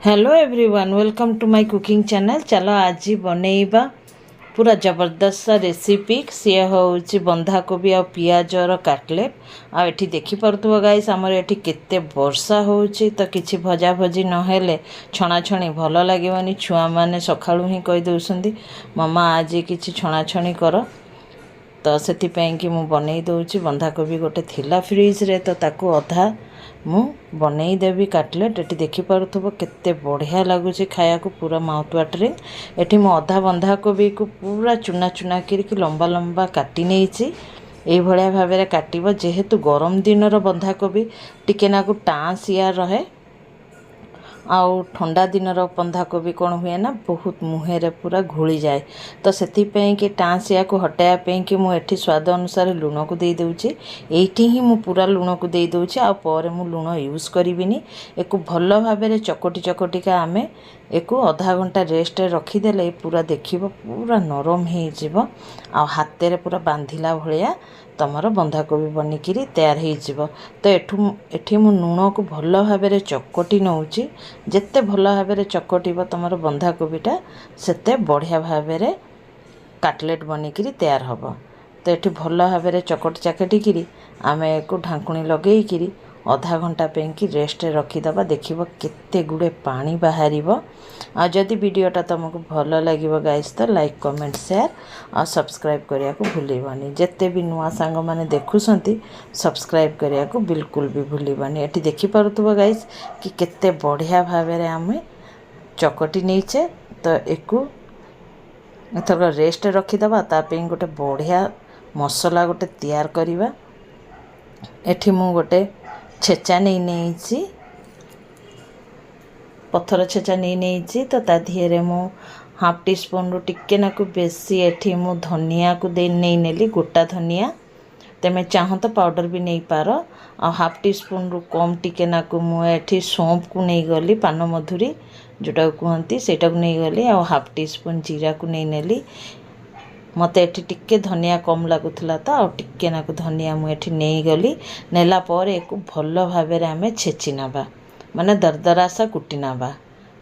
Hello everyone, welcome to my cooking channel. चलो आज बनैबा पूरा जबरदस्त सा रेसिपी। सी हूँ बंधाकोबी आ पियाजर काटलेट। आठी देखिपे गाइस आमर एठी केते वर्षा होउची तो किछि भजा भजी नहेले छणाछणी भल लगे। छुआ मैंने सकाळू ही कही दौरान मामा आज किछि छणाछणी कर, तो से कि मु बनई दौची। बंधाकोबी गोटे थिला फ्रिज रे, तो ताकू अधा मु बनई देवी काटलेट। एटी देखि पारुथबो केते बढ़िया लागुची खाया को, पूरा माउथ वाटरिंग। एटी मु अधा बंधाकोबी को पूरा चुना चुना करके लंबा लंबा काटी नेइची। एई भलिया भाबरे काटिबो, जेहेतु गरम दिनर बंधाकोबी टिके नाकु टांसिया रहे। आउ ठंडा दिनर बंधाकोबी कौन हुए ना, बहुत मुहें पूरा घोली जाए। तो से कि टांसिया को हटाया कि मुझे स्वाद अनुसार लुण को दे दूची। एठी ही मु पूरा लुण को दे दूची। आ पर मु लुण यूज करिविनी। एको भल भाबरे चकटी चकटिका आमे एको आधा घंटा रेस्ट रखीदेले पूरा देखिबो पूरा नरम हो जिवो। आ हाथ रे पूरा बांधिला भलिया तमर बंधाकोबी बनिकी तैयार हो। तो एठी मु लुण को भल भाबरे चकटी नौची। जेते भल भाबरे चकटिबो तमर बंधाकोबीटा सेते बढ़िया भाबरे काटलेट बनिकी तैयार हबो। तो ये भल भाबरे चकटी चाकटिकी आमे एको ढांकुणी लगेइकी आधा घंटा पेंकी रेस्ट रखीदबा। देखिबो केते गुडे पानी बाहरिबो। आ जदि वीडियोटा तुमको भल लगिबो गाइस तो लाइक कमेंट शेयर और सब्सक्राइब करिया को भूलिबानी। जेते भी नुआ सांग माने देखुसंती सब्सक्राइब करिया को बिल्कुल भी भूलिबानी। एठी देखि पारुथबो गाइस कि केते बढ़िया भाबरे आमे चकटी नेइचे। तो एकु एथर रेस्ट रखीदबा। तापे गोटे बढ़िया मसला गोटे तैयार करिबा। एठी मु गोटे छेचा नहीं पत्थर छेचा नहीं तो ता धीरे मु हाफ टी स्पून रु टिके नाकु बेसी एठी मु धनिया को दे नहीं नेली, गोटा धनिया। तेमे चाह तो पाउडर भी नहीं पार। आ हाफ टी स्पून रु कम टिके नाकु मु एठी सौंफ को नहीं गली, पान मधुरी जोटा कहती सेटा को नहीं गली। आ हाफ टी स्पून जीरा को नहीं नेली। मते एठी टिके धनिया कम लगुला तो आ टिके नाकु धनिया मु एठी नहीं गली। नेला पर एको भल भाबरे आमे छेची नबा, माने दरदरासा कुटी नबा,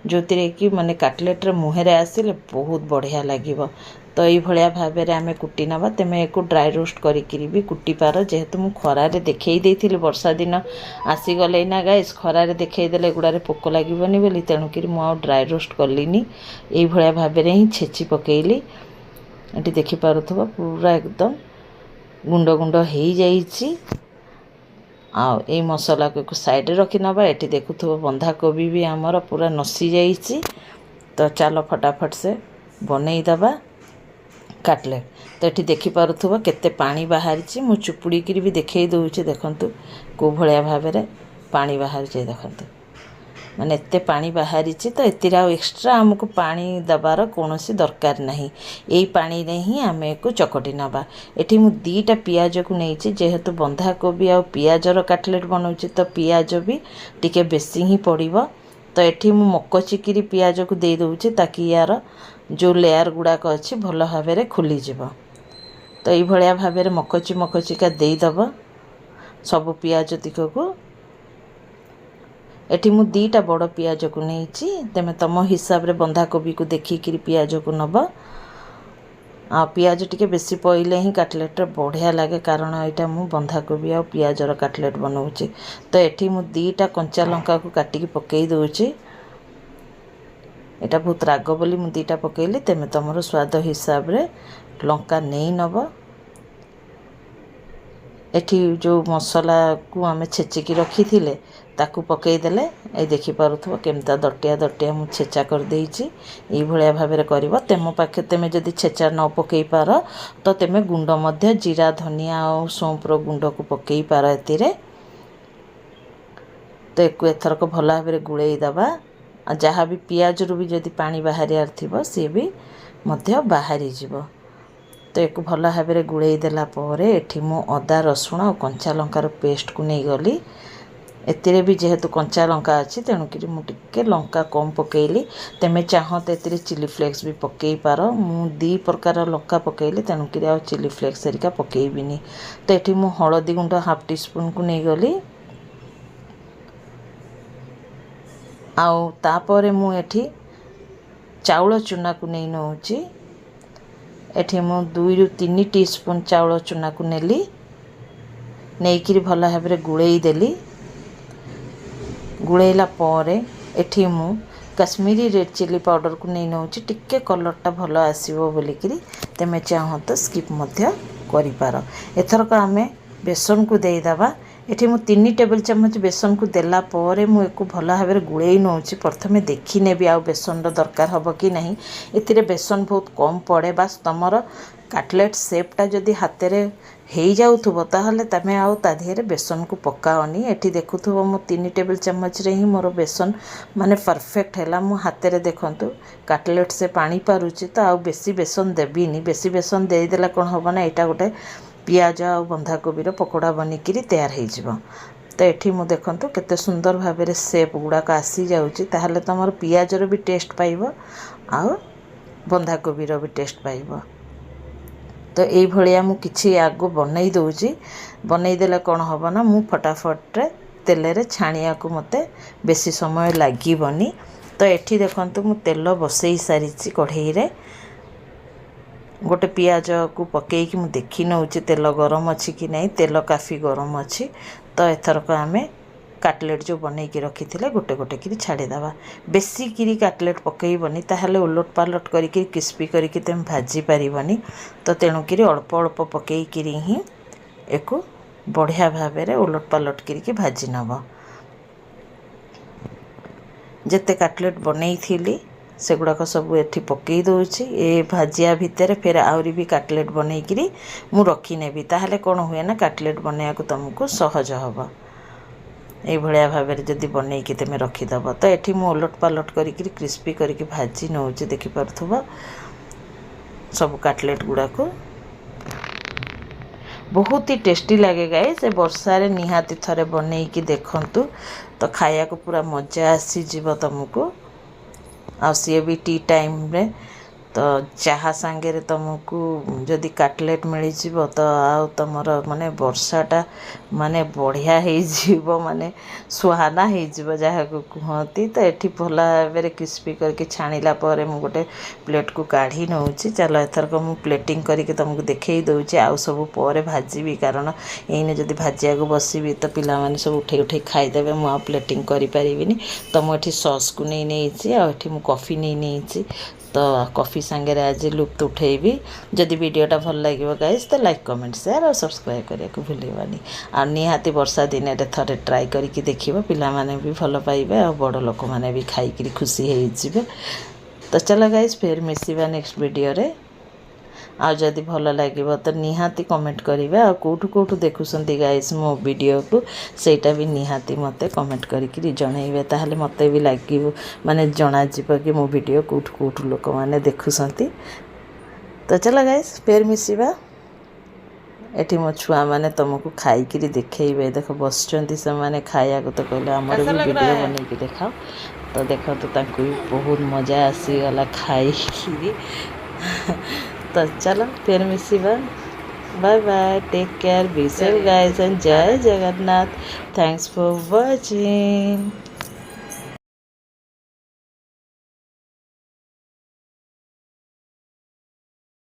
जोतिरे कि माने काटलेट रे मुहेरे आसिले बहुत बढ़िया लागिबो। तो ये भलिया भाबरे आमे कुटी नबा। तेमे एको ड्राई रोस्ट करिकिरी भी कुटी पार। जेहेतु मु खरारे देखेई देइथिली वर्षा दिन आसी गले ना गाइस, खरारे देखेई देले गुडारे पोक लागिबोनी बोली, तेणु कि मु आ ड्राई रोस्ट कलिनी। एई भलिया भाबरे ही छेची पकेइली। एटी देखि पारुथबो पूरा एकदम गुंड गुंड हो जाइछि। आउ ए मसला को साइड रखी नबा। एटी देखुथबो बंधाकोबी भी आमर पूरा नसी जाइछि। तो चलो फटाफट से बनई दबा काटलेट। तो ये देखि पारुथबो केते पानी बाहरिछि। मु चुपुड़ी की भी देखई दउछि। देखंतु को भलिया भाबरे पानी बाहरिछि। देखंतु माने एते पानी बाहरिछि। तो एतिरा एक्स्ट्रा हमको पानी दबार कोनोसी दरकार नहीं। एई पानी रे ही आमे को चकटी नबा। एठी मु दीटा पियाज को नेइछि, जेहेतु बंधाकोबी आ पियाजर काटलेट बनउछि तो पियाज भी टिके बेसी ही पड़िबो। तो एठी मु मकचिकिरी पियाज को दे दउछि ताकि यार जो लेयर गुड़ाक अछि भल भाबरे खुली जिवो। तो एई भलिया भाबरे मकचिका देई दबो सब पियाज तिक को। एठी मु दीटा बड़ पियाज को नेइछि। तेमे तम हिसाब रे बंधाकोबी को देखिकी पियाज को नब। आ पियाज टिके बेसी पइले ही काटलेट रे बढ़िया लागे, कारण एटा मु बंधाकोबी आ पियाजर काटलेट बनउछि। तो एठी मु दीटा कंचा लंका को काटिकी पकेई दउछि। एटा बहुत राग बोली मु दीटा पकेइली। तेमे तमरो स्वाद हिसाब रे लंका नहीं नब। एठी जो मसला को आमे छेचिकी रखी थिले ताकू पकई देले। ए देखि पारुथबो केमता दटिया दटिया मु छेचा कर देइछि। एई भलिया भाबरे करबो। तेमो पाखे तेमे जदि छेचा न पकई पार तो तेमे गुंड मध्य जीरा धनिया और सौंफ रो गुंड को पकई पार एतिरे। तो एको एथर को भल भाबरे गुळेई दबा। आ जहा भी पियाज रु भी जदि पानी बाहरियार थिबो से भी मध्य बाहरी जिवो। तो एक भल भाबरे गुळेई देला परे एठी मु अदा रसुण और कंचा लंकार पेस्ट को नहीं गली। एतिरे भी जेहेतु कंचा लंका अच्छी तेणुक मु टिके लंका कम पकेइली। तेमे चाह तो एतिरे चिली फ्लेक्स भी पकई पार। मु दी प्रकार लंका पकेइली तेणुक आ चिली फ्लेक्स हेरिका पकेइबिनी। तो एठी मु हळदी गुंड हाफ टी स्पून को नहीं गली। आउ तापरे मु एठी चाउल चूना को नहीं नौची एठी मु 2 रु 3 टीस्पून चाउल चूना को नेली नेइकिरी भल भाव गुड़े देली गुड़ेला परे एठी मु कश्मीरी रेड चिली पाउडर को नहीं नौची टिक्के कलरटा भल आसीबो बोलिकिरी तेमे चाहो तो स्किप मध्य करि पार। एथरक आमे बेसन को देई दबा एठी मु 3 टेबल चम्मच बेसन को देला परे मु एको भल भाव गुड़े नौची प्रथमे देखि नेबी आ बेसन रो दरकार हबो कि नहीं। एथिरे बेसन बहुत कम पड़े बास तमर काटलेट शेपटा जदि हाथ हो जाउथुबो ताहले तमे आउ ता देहरे बेसन को पकाओनी। एठी देखुथुबो मु 3 टेबल चम्मच रे ही मोर बेसन माने परफेक्ट हैला। मु हाथ रे देखंतु काटलेट से पानी पारुची तो आउ बेसी बेसन देबीनी। बेसी बेसन देई देला कोन होबो ना एटा गोटे पियाज आ बंधा कोबी रो पकोड़ा बनिकिरी तैयार हो जिवो। तो एठी मु देखंतु केते सुंदर भाव रे शेप गुड़ाक आसी जाउची ताहले तमर पियाज रो भी टेस्ट पाइबो आउ बंधा कोबी रो भी टेस्ट पाइबो। तो यही भाया मु किछि आगो बनई दउची बनई देले कोन होबो ना मु फटाफट रे तेल रे छाणिया को मते बेसी समय लागिबनी। तो एठी देखंतु मु तेल बसई सारिची कढ़ई रे गोटे पियाज को पकई कि मु देखि नउची तेल गरम अछि कि नहीं। तेल काफी गरम अछि। तो एथरक आमे काटलेट जो बनई की रखी थिले गोटे गोटे की छाड़ी दबा। बेसी किरी काटलेट पकईबनी ताहले उलट पालट करिकी क्रिस्पी करिकी तुम भाजी पारिबनी। तो तेणु किरी अल्प अल्प पकई किरी ही एको बढ़िया भाव में उलट पालट करिकी भाजी नब। जेते काटलेट बनई थी सेगुड़ाक सब एठी पकई दउची ए भाजिया भितर फिर आउरी भी काटलेट बनई किरी मु रखी नेबी ताहले कोन हुए ना काटलेट बनैया को तुमको सहज हबो। ये भाया भाव में जदि बनई कि तुम रखीदब तो ये मु उलट पालट करिकी क्रिस्पी करिकी भाजी नौची देखिपरथुब सब काटलेट गुड़ा को बहुत ही टेस्टी लगे गाई से वर्षा रे निहाती थरे बनई कि देखंतु तो खाया को पूरा मजा आसी जीव तुमको। आ सी भी टी टाइम रे तो चाहा सांगे रे तुमको जदि काटलेट मिल जीव तो आउ तमर माने वर्षाटा माने बढ़िया हो जीव माने सुहाना हो जीव जहाँ को कहती। तो ये भल भाव क्रिस्पी करके छाणिला परे मु गोटे प्लेट को काढ़ी नौची। चलो एथरक मु प्लेटिंग करके तुमको देखई दउची आउ सब पर भाजी कारण एने जदि भाजिया को बसबी तो पिला माने सब उठे उठे खाईदेवे मु आ प्लेटिंग करि परिबिनी। तो मु एठी सॉस को नहीं नहींची आ एठी मु कॉफी नहीं नहींची तो कॉफी सांगे आज लुप्त उठेबी। जदि वीडियोटा भल लगे गाइस तो लाइक कमेंट शेयर और सब्सक्राइब करने को भूलबानी। आ निहाती वर्षा दिन रे थरे ट्राई करके देखिबो पिला माने भी भल पाइबे और बड़ लोक माने भी खाई खुशी हो जिवे। तो चलो गाइस फिर मिसिबा नेक्स्ट वीडियो रे। आ जदि भल लगे तो निहाती कमेंट करेंगे आ कौटू कौटू देखुंत गाइस मो वीडियो को सेटा भी निहाती मते कमेंट करी जनइबे ताहले मते भी लगे माने जना जीव कि मो वीडियो कौटू कौटू लोक माने देखुंत। तो चलो गाइस फिर मिसिबा। एठी मो छुआ माने तुमको खाई देखेबे देख बस से माने खाया को तो कहले हमर भी वीडियो बनै कि देखाओ। तो देखो तो तांको बहुत मजा आसीगला खाई। तो चलो फिर मिसिबा। Bye bye take care be safe guys and Jai Jagannath. Thanks for watching.